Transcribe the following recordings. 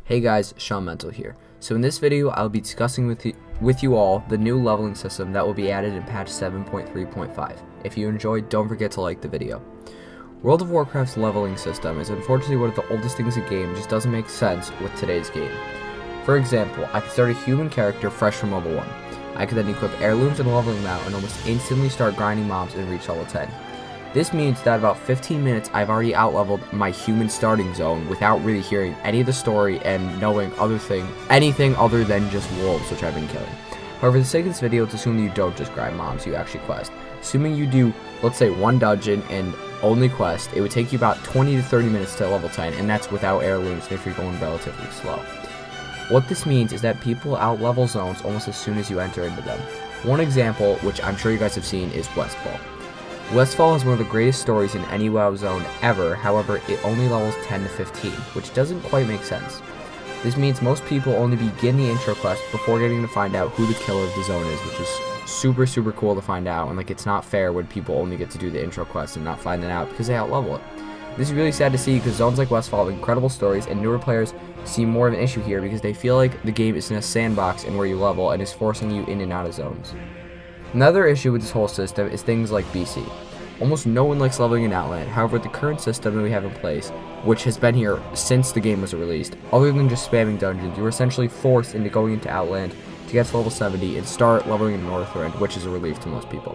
Hey guys, Shelemental here. So in this video, I'll be discussing with you all the new leveling system that will be added in patch 7.3.5. If you enjoyed, don't forget to like the video. World of Warcraft's leveling system is unfortunately one of the oldest things in the game, just doesn't make sense with today's game. For example, I could start a human character fresh from level 1. I could then equip heirlooms and level them out and almost instantly start grinding mobs and reach level 10. This means that about 15 minutes I've already outleveled my human starting zone without really hearing any of the story and knowing anything other than just wolves, which I've been killing. However, for the sake of this video, it's assumed you don't just grind mobs, you actually quest. Assuming you do, let's say, one dungeon and only quest, it would take you about 20 to 30 minutes to level 10, and that's without heirlooms if you're going relatively slow. What this means is that people outlevel zones almost as soon as you enter into them. One example, which I'm sure you guys have seen, is Westfall. Westfall is one of the greatest stories in any WoW zone ever, however, it only levels 10 to 15, which doesn't quite make sense. This means most people only begin the intro quest before getting to find out who the killer of the zone is, which is super cool to find out, and it's not fair when people only get to do the intro quest and not find it out because they outlevel it. This is really sad to see because zones like Westfall have incredible stories, and newer players see more of an issue here because they feel like the game is in a sandbox and where you level and is forcing you in and out of zones. Another issue with this whole system is things like BC. Almost no one likes leveling in Outland, however the current system that we have in place, which has been here since the game was released, other than just spamming dungeons, you were essentially forced into going into Outland to get to level 70 and start leveling in Northrend, which is a relief to most people.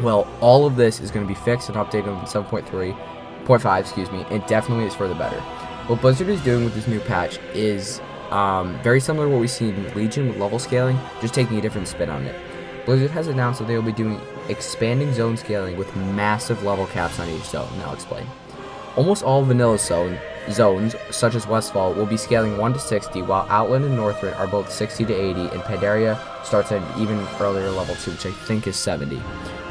Well, all of this is going to be fixed and updated in 7.3.5, it definitely is for the better. What Blizzard is doing with this new patch is very similar to what we've seen in Legion with level scaling, just taking a different spin on it. Blizzard has announced that they will be doing expanding zone scaling with massive level caps on each zone, and I'll explain. Almost all vanilla zones, such as Westfall, will be scaling 1 to 60, while Outland and Northrend are both 60 to 80, and Pandaria starts at an even earlier level 2, which I think is 70.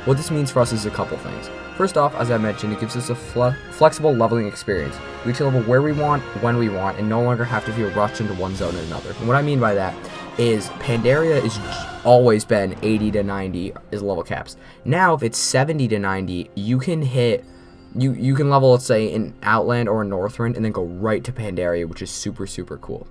What this means for us is a couple things. First off, as I mentioned, it gives us a flexible leveling experience. We can level where we want, when we want, and no longer have to feel rushed into one zone and another. And what I mean by that is Pandaria is always been 80 to 90 is level caps. Now, if it's 70 to 90, you can hit, you can level, let's say, in Outland or in Northrend and then go right to Pandaria, which is super cool.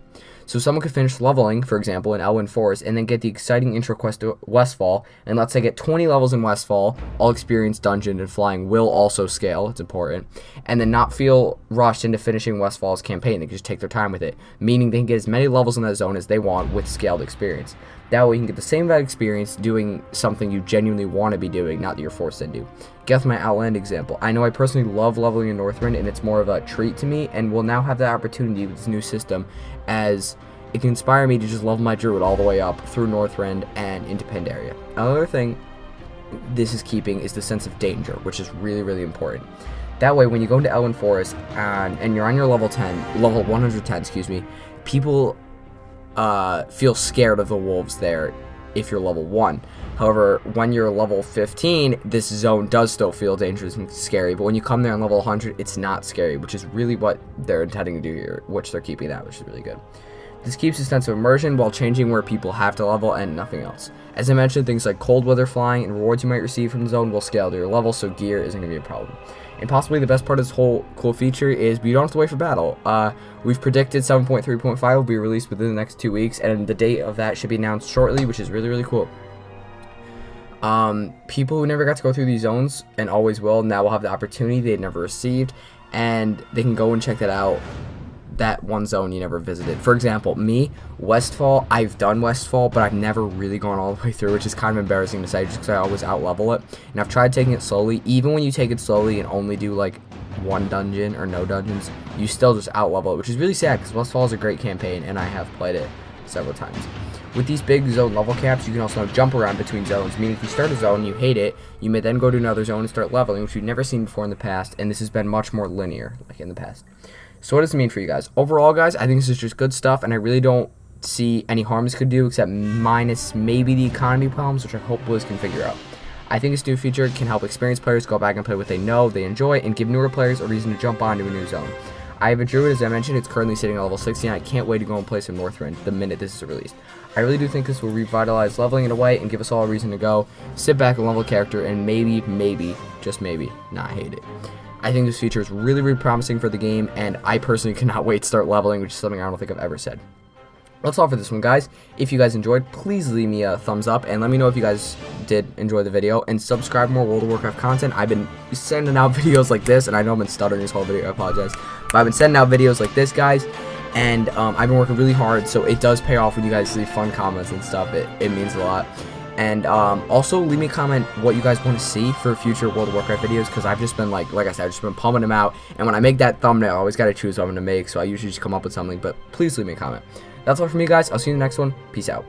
So someone could finish leveling, for example, in Elwynn Forest, and then get the exciting intro quest to Westfall, and let's say get 20 levels in Westfall, all experience dungeon and flying will also scale, it's important, and then not feel rushed into finishing Westfall's campaign. They can just take their time with it, meaning they can get as many levels in that zone as they want with scaled experience. That way you can get the same amount of experience doing something you genuinely want to be doing, not that you're forced into. Get my Outland example. I know I personally love leveling in Northrend, and it's more of a treat to me, and will now have that opportunity with this new system, as it can inspire me to just level my druid all the way up through Northrend and into Pandaria. Another thing this is keeping is the sense of danger, which is really important. That way, when you go into Elwynn Forest and you're on your level 110, people feel scared of the wolves there if you're level 1. However, when you're level 15, this zone does still feel dangerous and scary, but when you come there on level 100, it's not scary, which is really what they're intending to do here, which they're keeping that, which is really good. This keeps a sense of immersion while changing where people have to level and nothing else. As I mentioned, things like cold weather flying and rewards you might receive from the zone will scale to your level, so gear isn't going to be a problem. And possibly the best part of this whole cool feature is you don't have to wait for battle. We've predicted 7.3.5 will be released within the next 2 weeks, and the date of that should be announced shortly, which is really cool. People who never got to go through these zones, and always will, now will have the opportunity they'd never received, and they can go and check that out. That one zone you never visited. For example, me, Westfall, I've done Westfall, but I've never really gone all the way through, which is kind of embarrassing to say just because I always outlevel it. And I've tried taking it slowly. Even when you take it slowly and only do like one dungeon or no dungeons, you still just outlevel it, which is really sad because Westfall is a great campaign and I have played it several times. With these big zone level caps, you can also jump around between zones, meaning if you start a zone and you hate it, you may then go to another zone and start leveling, which you've never seen before in the past, and this has been much more linear like in the past. So what does it mean for you guys? Overall, guys, I think this is just good stuff, and I really don't see any harm this could do, except minus maybe the economy problems, which I hope Blizz can figure out. I think this new feature can help experienced players go back and play what they know, they enjoy, and give newer players a reason to jump onto a new zone. I have a druid, as I mentioned, it's currently sitting at level 60, and I can't wait to go and play some Northrend the minute this is released. I really do think this will revitalize leveling in a way and give us all a reason to go, sit back and level a character, and maybe, just maybe, not hate it. I think this feature is really, really promising for the game, and I personally cannot wait to start leveling, which is something I don't think I've ever said. That's all for this one, guys. If you guys enjoyed, please leave me a thumbs up and let me know if you guys did enjoy the video, and subscribe for more World of Warcraft content. I've been sending out videos like this, and I know I've been stuttering this whole video, I apologize, but I've been sending out videos like this, guys, and I've been working really hard, so it does pay off when you guys leave fun comments and stuff. It means a lot. And also leave me a comment what you guys want to see for future World of Warcraft videos, because I've just been like I said, I've just been pumping them out, and when I make that thumbnail I always got to choose what I'm going to make, so I usually just come up with something. But please leave me a comment. That's all from me, guys. I'll see you in the next one. Peace out.